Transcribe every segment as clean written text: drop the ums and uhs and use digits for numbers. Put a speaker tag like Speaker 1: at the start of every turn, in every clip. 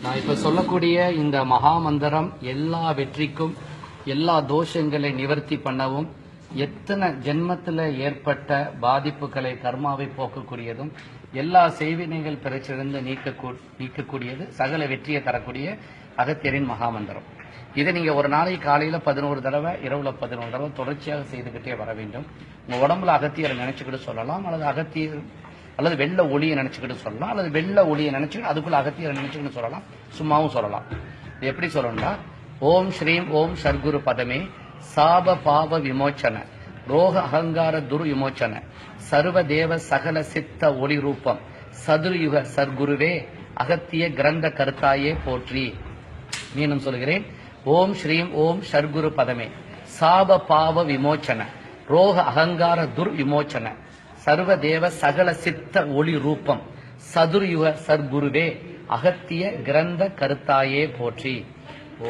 Speaker 1: நான் இப்ப சொல்லக்கூடிய இந்த மகா மந்திரம் எல்லா வெற்றிக்கும், எல்லா தோஷங்களை நிவர்த்தி பண்ணவும், எத்தனை ஜென்மத்தில் ஏற்பட்ட பாதிப்புகளை கர்மாவை போக்கக்கூடியதும், எல்லா செய்வினைகள் பிறச்சிருந்து நீக்கக்கூடியது, சகல வெற்றியை தரக்கூடிய அகத்தியரின் மகாமந்திரம். இதை நீங்க ஒரு நாளைக்கு காலையில 11 தடவை, இரவுல 11 தடவை தொடர்ச்சியாக செய்துகிட்டே வர வேண்டும். உங்க உடம்புல அகத்தியரை நினைச்சுக்கிட்டு சொல்லலாம், அல்லது வெள்ள ஒளியை நினைச்சுக்கிட்டு சொல்லலாம், அல்லது வெள்ள ஒளியை நினைச்சுக்கிட்டு அதுக்குள்ள அகத்தியரை நினைச்சுக்கிட்டு சொல்லலாம், சும்மாவும் சொல்லலாம். இது எப்படி சொல்லணும்னா, ஓம் ஸ்ரீம் ஓம் சர்க்குரு பதமே சாப பாவ விமோச்சன ரோக அகங்கார துரு விமோச்சன சர்வ தேவ சகல சித்த ஒளி ரூபம் சதுர்யுக சர்க்குருவே அகத்திய கிரந்த கருத்தாயே போற்றி. மீண்டும் சொல்கிறேன். ஓம் ஸ்ரீம் ஓம் சர்க்குரு பதமே சாப பாவ விமோச்சன ரோக அகங்கார துர் விமோச்சன சர்வ தேவ சகல சித்த ஒளி ரூபம் சதுர்யுக சர்க்குருவே அகத்திய கிரந்த கருத்தாயே போற்றி.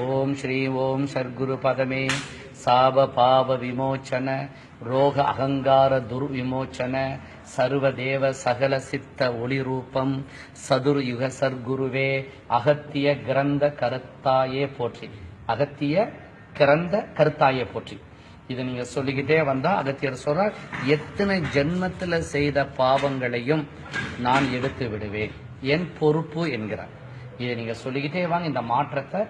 Speaker 1: ஓம் ஸ்ரீ ஓம் சர்க்குரு பதமே சாப பாவ விமோச்சன ரோக அகங்கார துர் விமோச்சன சர்வ தேவ சகல சித்த ஒளி ரூபம் சதுர்யுக சர்க்குருவே அகத்திய கிரந்த கருத்தாயே போற்றி. அகத்திய கிரந்த கருத்தாயே போற்றி. இதை நீங்க சொல்லிக்கிட்டே வந்தா அகத்தியர் சொல்ற, எத்தனை ஜென்மத்துல செய்த பாவங்களையும் நான் எடுத்து விடுவேன், என் பொறுப்பு என்கிறார். இதை நீங்க சொல்லிக்கிட்டே வாங்க. இந்த மாற்றத்தை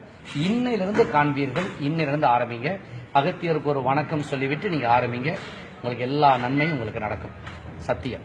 Speaker 1: இன்னையிலிருந்து காண்பீர்கள். இன்னிலிருந்து ஆரம்பிங்க. அகத்தியருக்கு ஒரு வணக்கம் சொல்லிவிட்டு நீங்க ஆரம்பிங்க. உங்களுக்கு எல்லா நன்மையும் உங்களுக்கு நடக்கும். சத்தியம்.